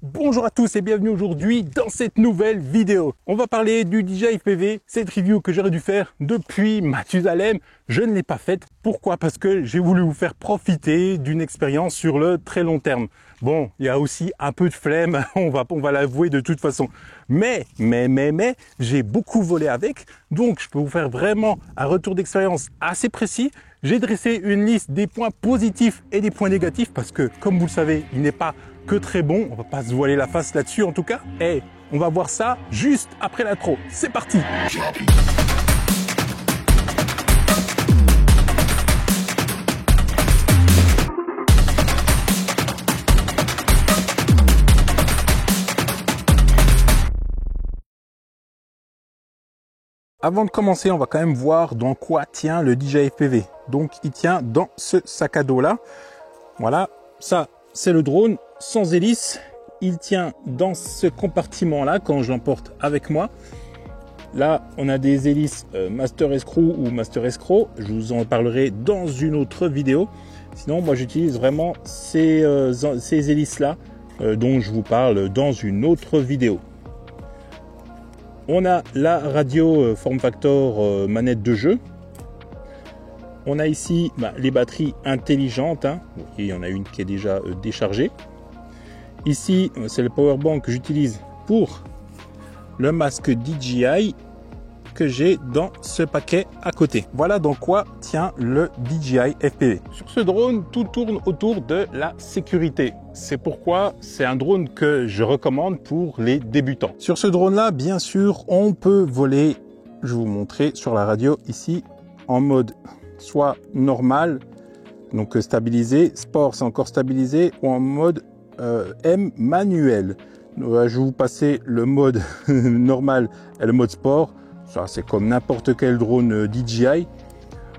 Bonjour à tous et bienvenue aujourd'hui dans cette nouvelle vidéo. On va parler du DJI FPV, cette review que j'aurais dû faire depuis Mathusalem. Je ne l'ai pas faite. Pourquoi? Parce que j'ai voulu vous faire profiter d'une expérience sur le très long terme. Bon, il y a aussi un peu de flemme, on va l'avouer de toute façon. Mais, j'ai beaucoup volé avec, donc je peux vous faire vraiment un retour d'expérience assez précis. J'ai dressé une liste des points positifs et des points négatifs parce que, comme vous le savez, il n'est pas que très bon. On va pas se voiler la face là-dessus en tout cas. Et on va voir ça juste après l'intro. C'est parti! Avant de commencer, on va quand même voir dans quoi tient le DJI FPV. Donc, il tient dans ce sac à dos là. Voilà, ça, c'est le drone sans hélice. Il tient dans ce compartiment là quand je l'emporte avec moi. Là, on a des hélices Master Screw ou Master Escrow. Je vous en parlerai dans une autre vidéo. Sinon, moi, j'utilise vraiment ces hélices là dont je vous parle dans une autre vidéo. On a la radio form factor manette de jeu. On a ici les batteries intelligentes. Il y en a une qui est déjà déchargée. Ici, c'est le power bank que j'utilise pour le masque DJI que j'ai dans ce paquet à côté. Voilà dans quoi tient le DJI FPV. Sur ce drone, tout tourne autour de la sécurité. C'est pourquoi c'est un drone que je recommande pour les débutants. Sur ce drone-là, bien sûr, on peut voler, je vais vous montrer sur la radio ici, en mode soit normal, donc stabilisé, sport c'est encore stabilisé, ou en mode M manuel. Je vais vous passer le mode normal et le mode sport. Ça, c'est comme n'importe quel drone DJI.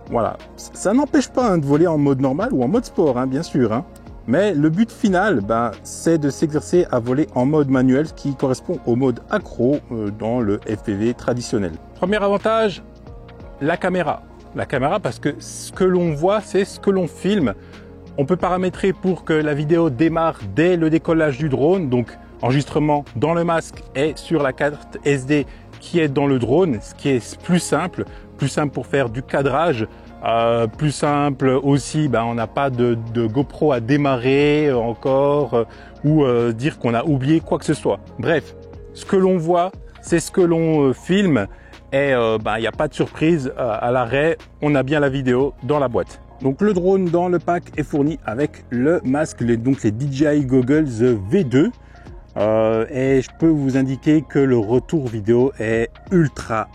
Voilà, ça n'empêche pas de voler en mode normal ou en mode sport, bien sûr. Mais le but final, c'est de s'exercer à voler en mode manuel, ce qui correspond au mode accro dans le FPV traditionnel. Premier avantage, la caméra. La caméra, parce que ce que l'on voit, c'est ce que l'on filme. On peut paramétrer pour que la vidéo démarre dès le décollage du drone, donc enregistrement dans le masque et sur la carte SD qui est dans le drone, ce qui est plus simple pour faire du cadrage, plus simple aussi, on n'a pas de GoPro à démarrer encore ou dire qu'on a oublié quoi que ce soit. Bref, ce que l'on voit, c'est ce que l'on filme et il n'y a pas de surprise à l'arrêt, on a bien la vidéo dans la boîte. Donc le drone dans le pack est fourni avec le masque, donc les DJI Goggles V2. Et je peux vous indiquer que le retour vidéo est ultra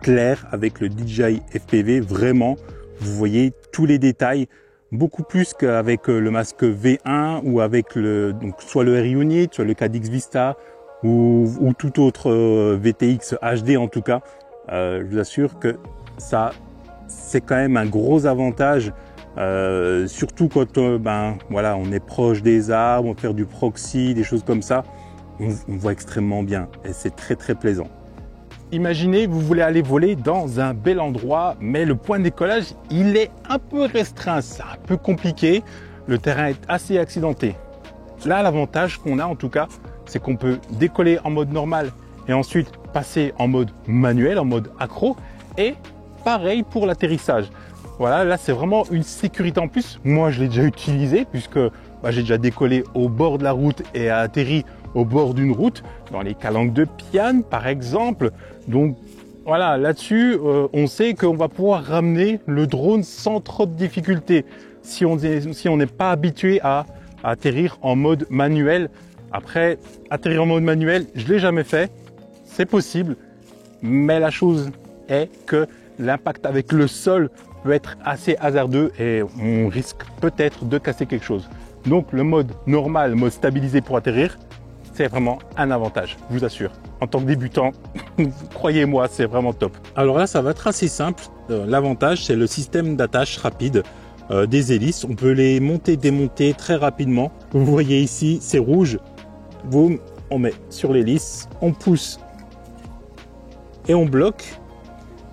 clair avec le DJI FPV. Vraiment, vous voyez tous les détails, beaucoup plus qu'avec le masque V1 ou avec soit le R-Unit, soit le Cadix Vista ou tout autre VTX HD en tout cas. Je vous assure que ça, c'est quand même un gros avantage. Surtout quand on est proche des arbres, on fait faire du proxy, des choses comme ça, on voit extrêmement bien et c'est très plaisant. Imaginez, vous voulez aller voler dans un bel endroit, mais le point de décollage, il est un peu restreint, c'est un peu compliqué, le terrain est assez accidenté. Là, l'avantage qu'on a en tout cas, c'est qu'on peut décoller en mode normal et ensuite passer en mode manuel, en mode accro, et pareil pour l'atterrissage. Voilà, là c'est vraiment une sécurité en plus. Moi je l'ai déjà utilisé puisque j'ai déjà décollé au bord de la route et atterri au bord d'une route, dans les calanques de Piane par exemple. Donc voilà, là-dessus on sait qu'on va pouvoir ramener le drone sans trop de difficultés si on n'est pas habitué à atterrir en mode manuel. Après, atterrir en mode manuel, je ne l'ai jamais fait, c'est possible, mais la chose est que l'impact avec le sol peut être assez hasardeux et on risque peut-être de casser quelque chose. Donc le mode normal, le mode stabilisé pour atterrir, c'est vraiment un avantage, je vous assure. En tant que débutant, croyez-moi, c'est vraiment top. Alors là, ça va être assez simple. L'avantage, c'est le système d'attache rapide des hélices. On peut les monter, démonter très rapidement. Vous voyez ici, c'est rouge. Boum, on met sur l'hélice, on pousse et on bloque.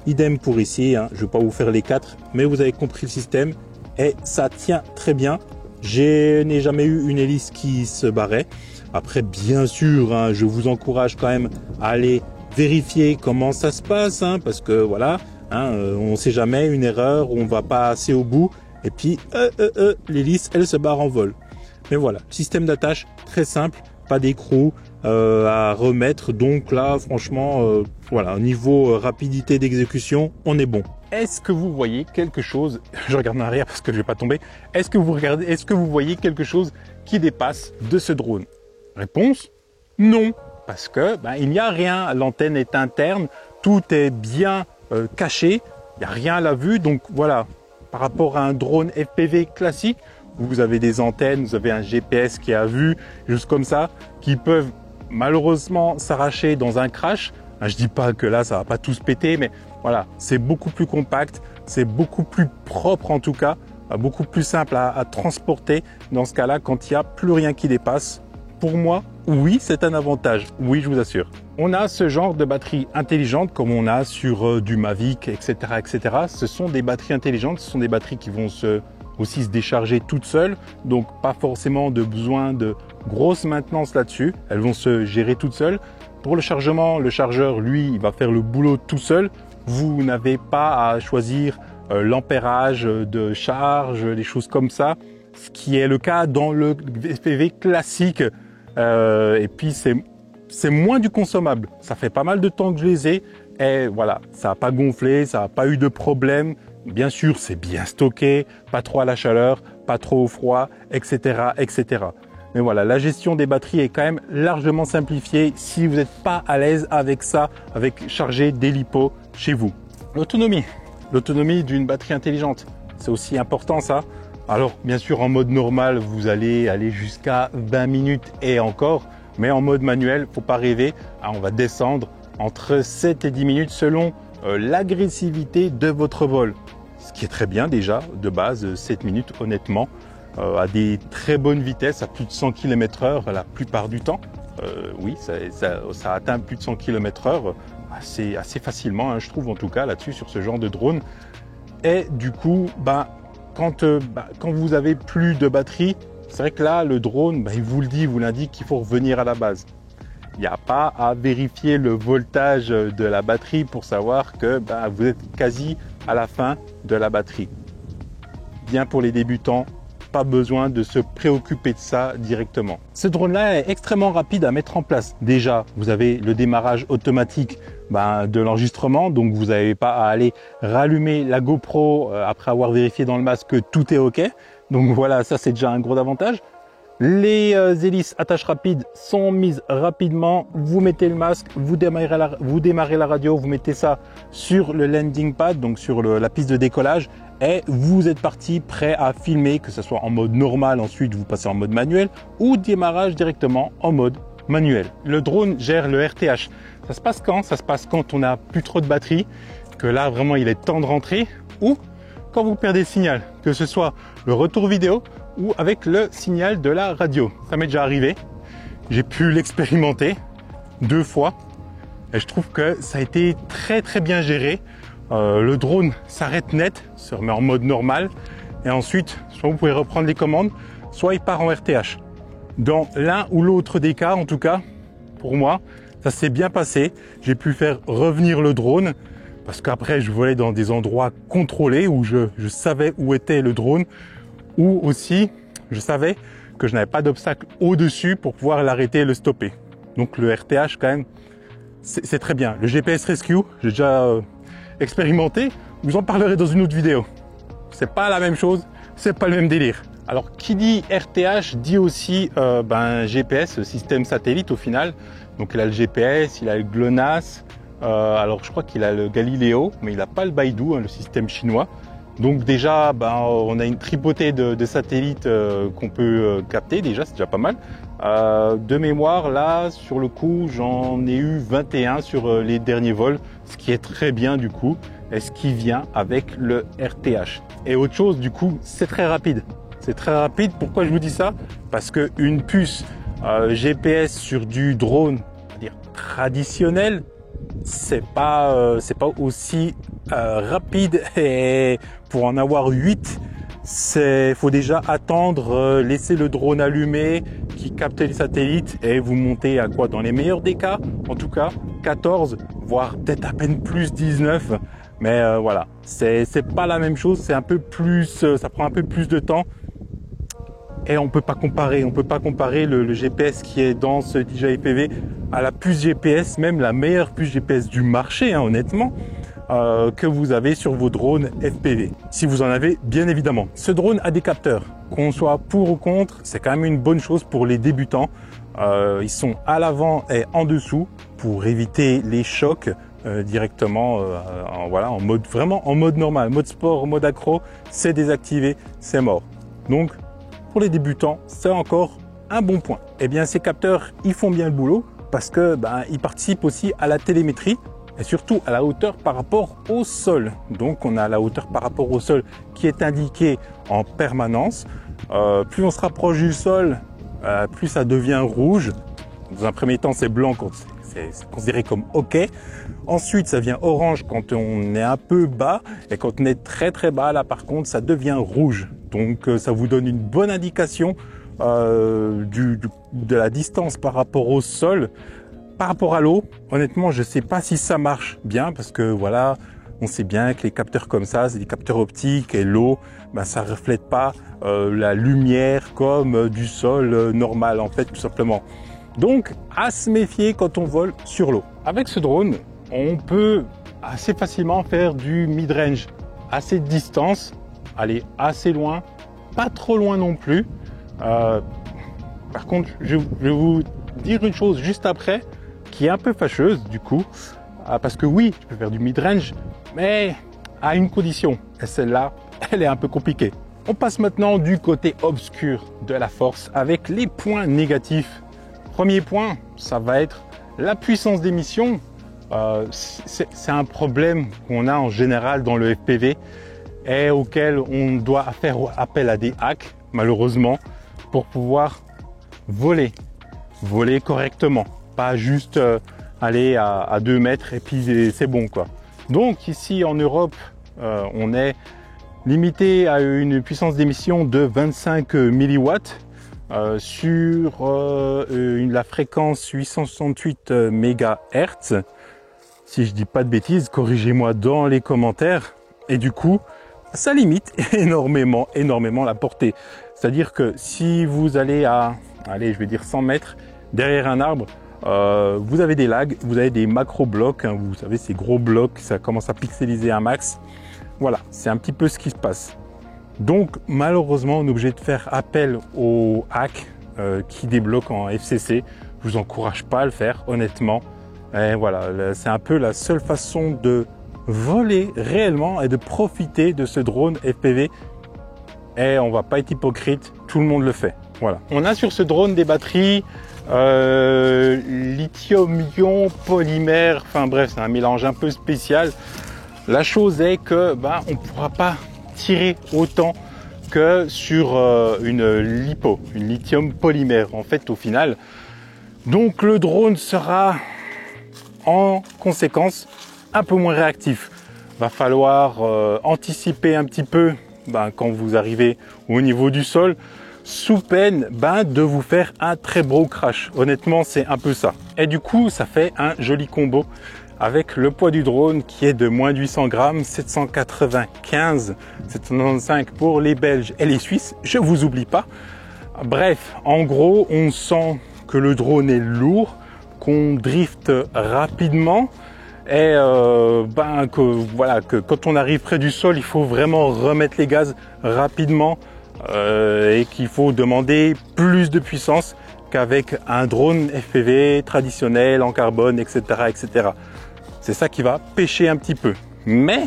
Idem pour ici, je ne vais pas vous faire les 4, mais vous avez compris le système et ça tient très bien. Je n'ai jamais eu une hélice qui se barrait. Après, bien sûr, hein, je vous encourage quand même à aller vérifier comment ça se passe, hein, parce que voilà, hein, on ne sait jamais, une erreur, on va pas assez au bout, et puis l'hélice, elle se barre en vol. Mais voilà, système d'attache très simple, pas d'écrou à remettre, donc là, franchement, voilà, au niveau rapidité d'exécution, on est bon. Est-ce que vous voyez quelque chose, je regarde en arrière parce que je vais pas tomber, est-ce que vous voyez quelque chose qui dépasse de ce drone? Réponse, non, parce que il n'y a rien, l'antenne est interne, tout est bien caché, il n'y a rien à la vue, donc voilà, par rapport à un drone FPV classique, vous avez des antennes, vous avez un GPS qui est à vue, juste comme ça, qui peuvent malheureusement s'arracher dans un crash. Je dis pas que là ça va pas tous péter, mais voilà, c'est beaucoup plus compact, c'est beaucoup plus propre en tout cas, beaucoup plus simple à transporter dans ce cas-là quand il n'y a plus rien qui dépasse. Pour moi, oui, c'est un avantage, oui, je vous assure. On a ce genre de batterie intelligente comme on a sur du Mavic, etc., etc. Ce sont des batteries intelligentes, ce sont des batteries qui vont aussi se décharger toutes seules, donc pas forcément de besoin de grosse maintenance là-dessus. Elles vont se gérer toutes seules. Pour le chargement, le chargeur, lui, il va faire le boulot tout seul. Vous n'avez pas à choisir l'ampérage de charge, les choses comme ça, ce qui est le cas dans le FPV classique. Et puis c'est moins du consommable. Ça fait pas mal de temps que je les ai et voilà, ça n'a pas gonflé, ça n'a pas eu de problème. Bien sûr, c'est bien stocké, pas trop à la chaleur, pas trop au froid, etc., etc. Mais voilà, la gestion des batteries est quand même largement simplifiée si vous n'êtes pas à l'aise avec ça, avec charger des lipos chez vous. L'autonomie d'une batterie intelligente, c'est aussi important ça. Alors bien sûr en mode normal, vous allez aller jusqu'à 20 minutes et encore, mais en mode manuel, faut pas rêver, on va descendre entre 7 et 10 minutes selon l'agressivité de votre vol. Ce qui est très bien déjà, de base 7 minutes honnêtement, à des très bonnes vitesses, à plus de 100 km/h la plupart du temps. Oui, ça atteint plus de 100 km/h assez facilement, hein, je trouve en tout cas là-dessus sur ce genre de drone. Et du coup, quand vous avez plus de batterie, c'est vrai que là, le drone, il vous le dit, il vous l'indique qu'il faut revenir à la base. Il n'y a pas à vérifier le voltage de la batterie pour savoir que vous êtes quasi à la fin de la batterie. Bien pour les débutants, pas besoin de se préoccuper de ça directement. Ce drone-là est extrêmement rapide à mettre en place. Déjà, vous avez le démarrage automatique de l'enregistrement, donc vous n'avez pas à aller rallumer la GoPro après avoir vérifié dans le masque que tout est OK. Donc voilà, ça c'est déjà un gros avantage. Les hélices attache rapide sont mises rapidement. Vous mettez le masque, vous démarrez la radio, vous mettez ça sur le landing pad, donc sur la piste de décollage, et vous êtes parti prêt à filmer, que ce soit en mode normal, ensuite vous passez en mode manuel, ou démarrage directement en mode manuel. Le drone gère le RTH. Ça se passe quand? Ça se passe quand on n'a plus trop de batterie, que là vraiment il est temps de rentrer, ou quand vous perdez le signal, que ce soit le retour vidéo ou avec le signal de la radio. Ça m'est déjà arrivé, j'ai pu l'expérimenter 2 fois et je trouve que ça a été très très bien géré. Le drone s'arrête net, se remet en mode normal et ensuite soit vous pouvez reprendre les commandes, soit il part en RTH. Dans l'un ou l'autre des cas, en tout cas pour moi, ça s'est bien passé. J'ai pu faire revenir le drone parce qu'après je volais dans des endroits contrôlés où je savais où était le drone, ou aussi je savais que je n'avais pas d'obstacle au-dessus pour pouvoir l'arrêter et le stopper. Donc le RTH quand même, c'est très bien. Le GPS Rescue, j'ai déjà expérimenté, vous en parlerez dans une autre vidéo. C'est pas la même chose, c'est pas le même délire. Alors qui dit RTH dit aussi GPS, système satellite au final. Donc il a le GPS, il a le GLONASS, alors je crois qu'il a le Galileo, mais il n'a pas le Baidu, le système chinois. Donc déjà, on a une tripotée de satellites qu'on peut capter, déjà c'est déjà pas mal. De mémoire, là, sur le coup, j'en ai eu 21 sur les derniers vols, ce qui est très bien du coup, et ce qui vient avec le RTH. Et autre chose, du coup, c'est très rapide. C'est très rapide, pourquoi je vous dis ça? Parce qu'une puce GPS sur du drone, c'est-à-dire traditionnel, c'est pas aussi rapide, et pour en avoir 8, faut déjà attendre, laisser le drone allumé qui capte les satellites et vous montez à quoi? Dans les meilleurs des cas, en tout cas 14, voire peut-être à peine plus 19. Mais voilà, c'est pas la même chose, c'est un peu plus, ça prend un peu plus de temps. Et on peut pas comparer le GPS qui est dans ce DJI FPV à la puce GPS, même la meilleure puce GPS du marché, hein, honnêtement, que vous avez sur vos drones FPV. Si vous en avez, bien évidemment. Ce drone a des capteurs. Qu'on soit pour ou contre, c'est quand même une bonne chose pour les débutants. Ils sont à l'avant et en dessous pour éviter les chocs directement, voilà, vraiment en mode normal, mode sport, mode accro, c'est désactivé, c'est mort. Donc, pour les débutants, c'est encore un bon point. Eh bien, ces capteurs, ils font bien le boulot parce que ils participent aussi à la télémétrie et surtout à la hauteur par rapport au sol. Donc, on a la hauteur par rapport au sol qui est indiquée en permanence. Plus on se rapproche du sol, plus ça devient rouge. Dans un premier temps, c'est blanc quand c'est considéré comme OK. Ensuite, ça devient orange quand on est un peu bas et quand on est très très bas, là par contre, ça devient rouge. Donc ça vous donne une bonne indication de la distance par rapport au sol. Par rapport à l'eau, honnêtement, je ne sais pas si ça marche bien parce que voilà, on sait bien que les capteurs comme ça, c'est des capteurs optiques et l'eau, ça reflète pas la lumière comme du sol normal en fait, tout simplement. Donc, à se méfier quand on vole sur l'eau. Avec ce drone, on peut assez facilement faire du mid-range, assez de distance, aller assez loin, pas trop loin non plus. Par contre, je vais vous dire une chose juste après, qui est un peu fâcheuse du coup, parce que oui, je peux faire du mid-range, mais à une condition, et celle-là, elle est un peu compliquée. On passe maintenant du côté obscur de la force avec les points négatifs. Premier point, ça va être la puissance d'émission. C'est un problème qu'on a en général dans le FPV et auquel on doit faire appel à des hacks, malheureusement, pour pouvoir voler correctement. Pas juste aller à 2 mètres et puis c'est bon, quoi. Donc ici en Europe, on est limité à une puissance d'émission de 25 milliwatts. Sur la fréquence 868 MHz. Si je dis pas de bêtises, corrigez-moi dans les commentaires. Et du coup, ça limite énormément la portée. C'est-à-dire que si vous allez à, allez, je vais dire 100 mètres derrière un arbre, vous avez des lags, vous avez des macro-blocs, hein, vous savez, ces gros blocs, ça commence à pixeliser un max. Voilà, c'est un petit peu ce qui se passe. Donc malheureusement, on est obligé de faire appel aux hacks qui débloquent en FCC. Je vous encourage pas à le faire, honnêtement. Et voilà, c'est un peu la seule façon de voler réellement et de profiter de ce drone FPV. Et on va pas être hypocrite, tout le monde le fait. Voilà. On a sur ce drone des batteries lithium-ion polymère. Enfin bref, c'est un mélange un peu spécial. La chose est que on pourra pas tirer autant que sur une lithium polymère en fait au final. Donc le drone sera en conséquence un peu moins réactif. Va falloir anticiper un petit peu quand vous arrivez au niveau du sol, sous peine de vous faire un très gros crash. Honnêtement, c'est un peu ça. Et du coup, ça fait un joli combo avec le poids du drone qui est de moins de 800 grammes, 795, 795 pour les Belges et les Suisses, je vous oublie pas. Bref, en gros, on sent que le drone est lourd, qu'on drift rapidement et que quand on arrive près du sol, il faut vraiment remettre les gaz rapidement et qu'il faut demander plus de puissance qu'avec un drone FPV traditionnel en carbone, etc., etc. C'est ça qui va pêcher un petit peu. Mais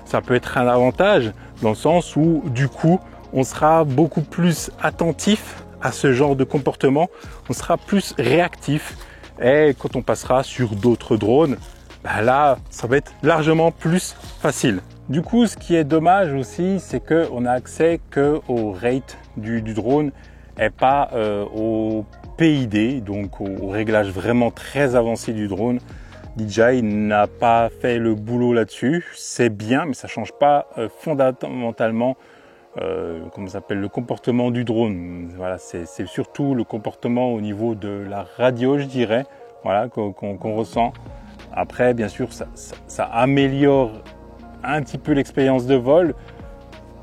ça peut être un avantage dans le sens où du coup, on sera beaucoup plus attentif à ce genre de comportement. On sera plus réactif. Et quand on passera sur d'autres drones, là, ça va être largement plus facile. Du coup, ce qui est dommage aussi, c'est qu'on n'a accès qu'au rate du drone et pas au PID, donc au réglage vraiment très avancé du drone. DJI n'a pas fait le boulot là-dessus. C'est bien, mais ça change pas fondamentalement comment ça s'appelle, le comportement du drone. Voilà, c'est surtout le comportement au niveau de la radio, je dirais, voilà, qu'on ressent. Après, bien sûr, ça améliore un petit peu l'expérience de vol,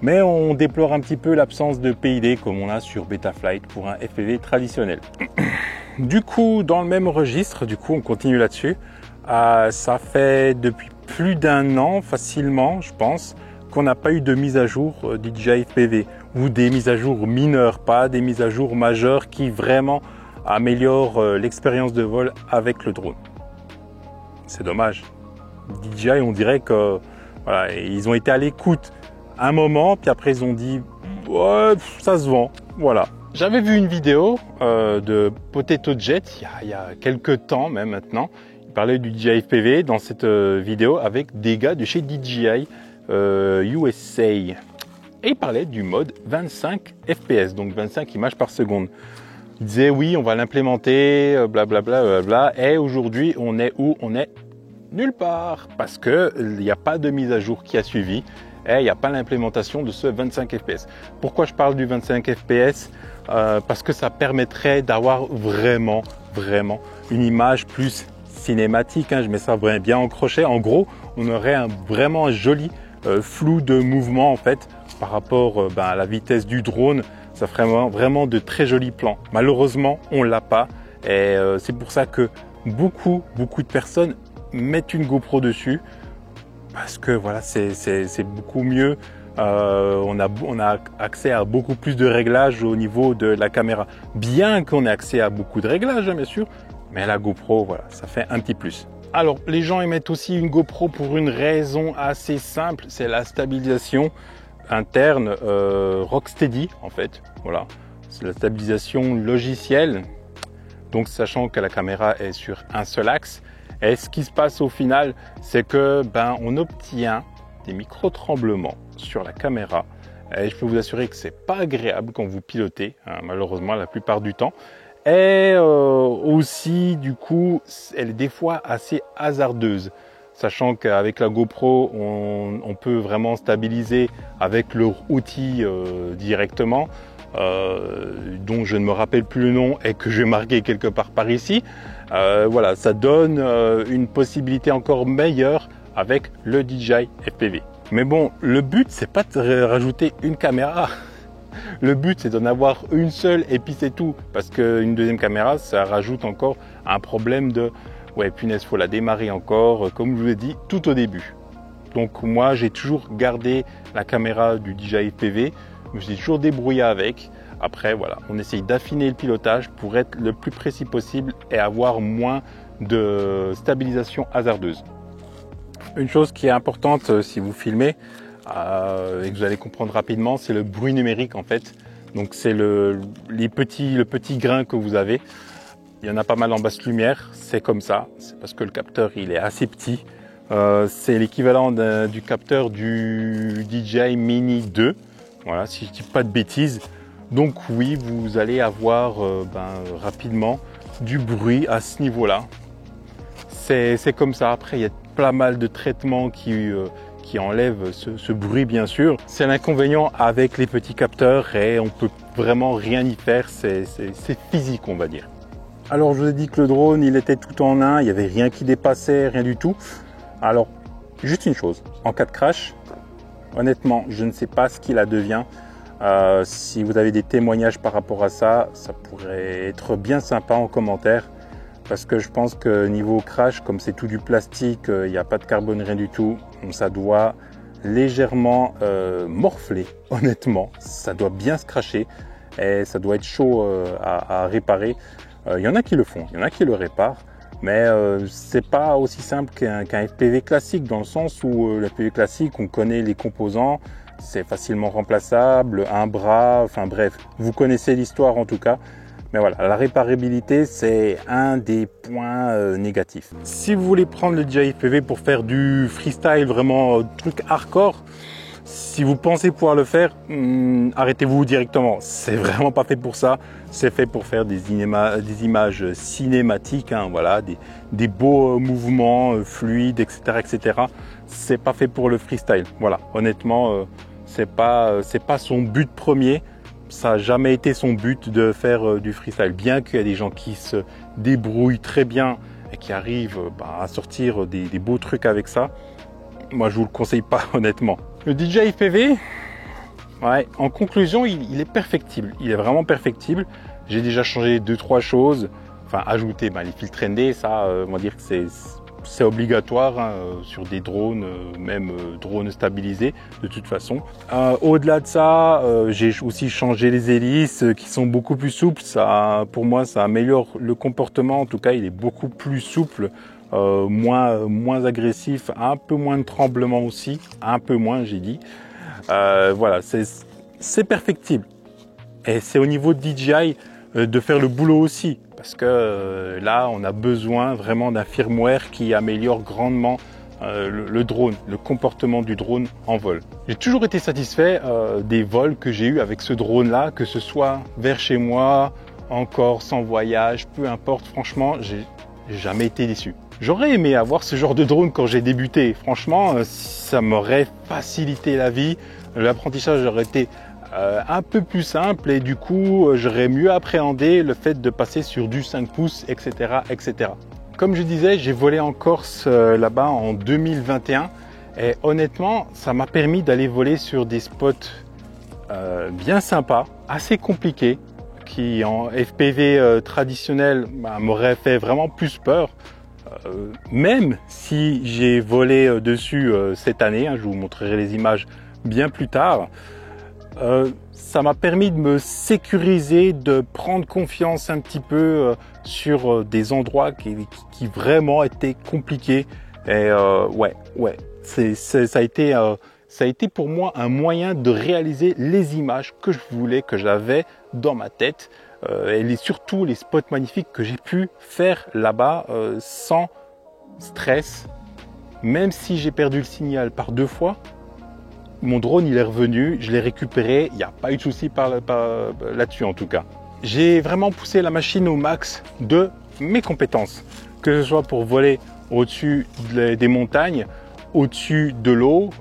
mais on déplore un petit peu l'absence de PID comme on a sur Betaflight pour un FPV traditionnel. Du coup, dans le même registre, on continue là-dessus. Ça fait depuis plus d'1 an, facilement, je pense, qu'on n'a pas eu de mise à jour DJI FPV ou des mises à jour mineures, pas des mises à jour majeures qui vraiment améliorent l'expérience de vol avec le drone. C'est dommage. DJI, on dirait que voilà, ils ont été à l'écoute un moment, puis après ils ont dit ouais, ça se vend, voilà. J'avais vu une vidéo de Potato Jet il y a quelques temps même maintenant. Il parlait du DJI FPV dans cette vidéo avec des gars de chez DJI USA. Et il parlait du mode 25 fps, donc 25 images par seconde. Il disait oui, on va l'implémenter, blablabla, blablabla. Et aujourd'hui, on est où? On est nulle part parce que il n'y a pas de mise à jour qui a suivi et il n'y a pas l'implémentation de ce 25 fps. Pourquoi je parle du 25 fps? Parce que ça permettrait d'avoir vraiment une image plus cinématique. Je mets ça bien en crochet. En gros, on aurait vraiment un joli flou de mouvement en fait par rapport à la vitesse du drone. Ça ferait vraiment de très jolis plans. Malheureusement, on l'a pas et c'est pour ça que beaucoup de personnes mettent une GoPro dessus parce que voilà, c'est beaucoup mieux. On a accès à beaucoup plus de réglages au niveau de la caméra. Bien qu'on ait accès à beaucoup de réglages, bien sûr, mais la GoPro, voilà, ça fait un petit plus. Alors, les gens émettent aussi une GoPro pour une raison assez simple, c'est la stabilisation interne Rocksteady en fait. Voilà, c'est la stabilisation logicielle. Donc, sachant que la caméra est sur un seul axe, et ce qui se passe au final, c'est que on obtient des micro-tremblements sur la caméra. Et je peux vous assurer que c'est pas agréable quand vous pilotez, malheureusement la plupart du temps. Et aussi, du coup, elle est des fois assez hasardeuse. Sachant qu'avec la GoPro, on peut vraiment stabiliser avec leur outil directement, dont je ne me rappelle plus le nom et que je vais marquer quelque part par ici. Voilà, ça donne une possibilité encore meilleure avec le DJI FPV. Mais bon, le but, c'est pas de rajouter une caméra. Le but, c'est d'en avoir une seule et puis c'est tout. Parce qu'une deuxième caméra, ça rajoute encore un problème de ouais, punaise, faut la démarrer encore, comme je vous l'ai dit tout au début. Donc moi, j'ai toujours gardé la caméra du DJI FPV. Je me suis toujours débrouillé avec. Après, voilà, on essaye d'affiner le pilotage pour être le plus précis possible et avoir moins de stabilisation hasardeuse. Une chose qui est importante si vous filmez et que vous allez comprendre rapidement, c'est le bruit numérique en fait. Donc c'est le petit grain que vous avez. Il y en a pas mal en basse lumière, c'est comme ça. C'est parce que le capteur il est assez petit. C'est l'équivalent du capteur du DJI Mini 2. Voilà, si je dis pas de bêtises. Donc oui, vous allez avoir rapidement du bruit à ce niveau-là. C'est comme ça. Après, il y a pas mal de traitements qui enlèvent ce bruit, bien sûr. C'est l'inconvénient avec les petits capteurs et on peut vraiment rien y faire. C'est physique, on va dire. Alors, je vous ai dit que le drone, il était tout en un. Il n'y avait rien qui dépassait, rien du tout. Alors, juste une chose. En cas de crash, honnêtement, je ne sais pas ce qu'il advient. Si vous avez des témoignages par rapport à ça, ça pourrait être bien sympa en commentaire. Parce que je pense que niveau crash, comme c'est tout du plastique, il n'y a pas de carbone, rien du tout, ça doit légèrement morfler, honnêtement. Ça doit bien se cracher et ça doit être chaud à réparer. Il y en a qui le font, il y en a qui le réparent, mais c'est pas aussi simple qu'un FPV classique, dans le sens où le FPV classique, on connaît les composants, c'est facilement remplaçable, un bras, enfin bref, vous connaissez l'histoire en tout cas. Mais voilà, la réparabilité, c'est un des points négatifs. Si vous voulez prendre le DJI FPV pour faire du freestyle, vraiment truc hardcore, si vous pensez pouvoir le faire, arrêtez-vous directement. C'est vraiment pas fait pour ça. C'est fait pour faire des images cinématiques, voilà, des beaux mouvements fluides, etc., etc. C'est pas fait pour le freestyle. Voilà, honnêtement, c'est pas son but premier. Ça n'a jamais été son but de faire du freestyle, bien qu'il y a des gens qui se débrouillent très bien et qui arrivent à sortir des beaux trucs avec ça. Moi, je vous le conseille pas honnêtement. Le DJI FPV, ouais, en conclusion, il est perfectible. Il est vraiment perfectible. J'ai déjà changé 2-3 choses. Enfin, ajouter les filtres ND, ça, on va dire que c'est obligatoire hein, sur des drones, même drones stabilisés de toute façon. Au-delà de ça, j'ai aussi changé les hélices qui sont beaucoup plus souples. Ça, pour moi, ça améliore le comportement. En tout cas, il est beaucoup plus souple, moins agressif, un peu moins de tremblement aussi, un peu moins, j'ai dit. Voilà, c'est perfectible. Et c'est au niveau de DJI de faire le boulot aussi. Parce que là, on a besoin vraiment d'un firmware qui améliore grandement le drone, le comportement du drone en vol. J'ai toujours été satisfait des vols que j'ai eu avec ce drone-là, que ce soit vers chez moi, en Corse, en voyage, peu importe. Franchement, j'ai jamais été déçu. J'aurais aimé avoir ce genre de drone quand j'ai débuté. Franchement, ça m'aurait facilité la vie. L'apprentissage aurait été un peu plus simple et du coup j'aurais mieux appréhendé le fait de passer sur du 5 pouces, etc. etc. Comme je disais, j'ai volé en Corse là-bas en 2021 et honnêtement ça m'a permis d'aller voler sur des spots bien sympas, assez compliqués, qui en FPV traditionnel m'auraient fait vraiment plus peur. Même si j'ai volé dessus cette année, hein, je vous montrerai les images bien plus tard. Ça m'a permis de me sécuriser, de prendre confiance un petit peu sur des endroits qui vraiment étaient compliqués. Et ouais, ça a été pour moi un moyen de réaliser les images que je voulais, que j'avais dans ma tête. Et surtout les spots magnifiques que j'ai pu faire là-bas sans stress. Même si j'ai perdu le signal par 2 fois, mon drone il est revenu, je l'ai récupéré, il n'y a pas eu de souci là-dessus en tout cas. J'ai vraiment poussé la machine au max de mes compétences, que ce soit pour voler au-dessus des montagnes, au-dessus de l'eau,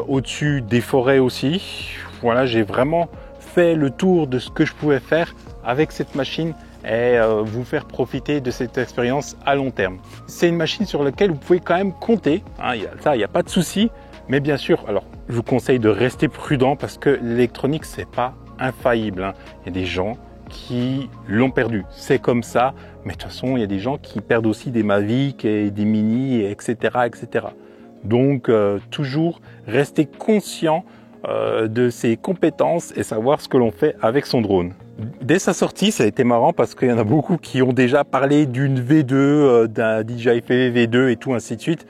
au-dessus des forêts aussi. Voilà, j'ai vraiment fait le tour de ce que je pouvais faire avec cette machine et vous faire profiter de cette expérience à long terme. C'est une machine sur laquelle vous pouvez quand même compter, hein, il n'y a pas de souci. Mais bien sûr, alors je vous conseille de rester prudent parce que l'électronique c'est pas infaillible. Hein. Il y a des gens qui l'ont perdu, c'est comme ça. Mais de toute façon, il y a des gens qui perdent aussi des Mavic et des Mini, etc., etc. Donc toujours rester conscient de ses compétences et savoir ce que l'on fait avec son drone. Dès sa sortie, ça a été marrant parce qu'il y en a beaucoup qui ont déjà parlé d'une V2, d'un DJI FPV V2 et tout ainsi de suite.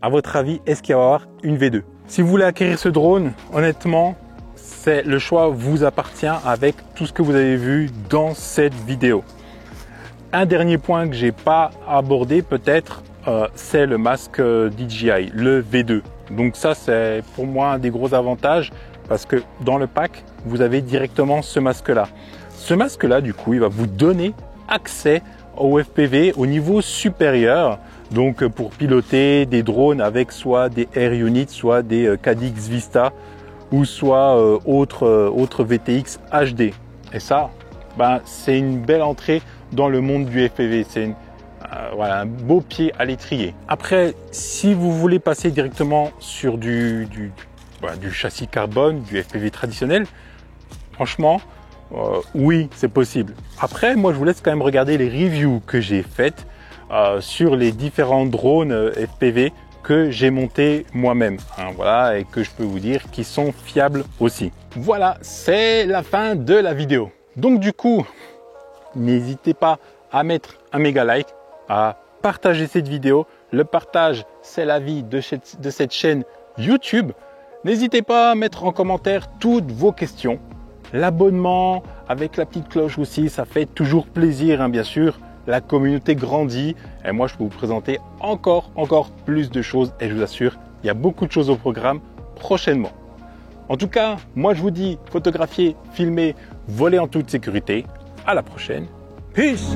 À votre avis, est-ce qu'il va y avoir une V2? Si vous voulez acquérir ce drone, honnêtement, le choix vous appartient avec tout ce que vous avez vu dans cette vidéo. Un dernier point que j'ai pas abordé peut-être, c'est le masque DJI, le V2. Donc ça, c'est pour moi un des gros avantages parce que dans le pack, vous avez directement ce masque-là. Ce masque-là, du coup, il va vous donner accès au FPV au niveau supérieur. Donc pour piloter des drones avec soit des Air Units, soit des Caddx Vista ou soit autre VTX HD. Et ça, c'est une belle entrée dans le monde du FPV. C'est voilà, un beau pied à l'étrier. Après, si vous voulez passer directement sur du châssis carbone, du FPV traditionnel, franchement, oui, c'est possible. Après, moi, je vous laisse quand même regarder les reviews que j'ai faites sur les différents drones FPV que j'ai montés moi-même, hein, voilà, et que je peux vous dire qu'ils sont fiables aussi. Voilà, c'est la fin de la vidéo. Donc du coup, n'hésitez pas à mettre un méga like, à partager cette vidéo. Le partage, c'est la vie de cette chaîne YouTube. N'hésitez pas à mettre en commentaire toutes vos questions. L'abonnement avec la petite cloche aussi, ça fait toujours plaisir, hein, bien sûr. La communauté grandit et moi je peux vous présenter encore plus de choses et je vous assure, il y a beaucoup de choses au programme prochainement. En tout cas, moi je vous dis photographier, filmer, voler en toute sécurité. À la prochaine. Peace!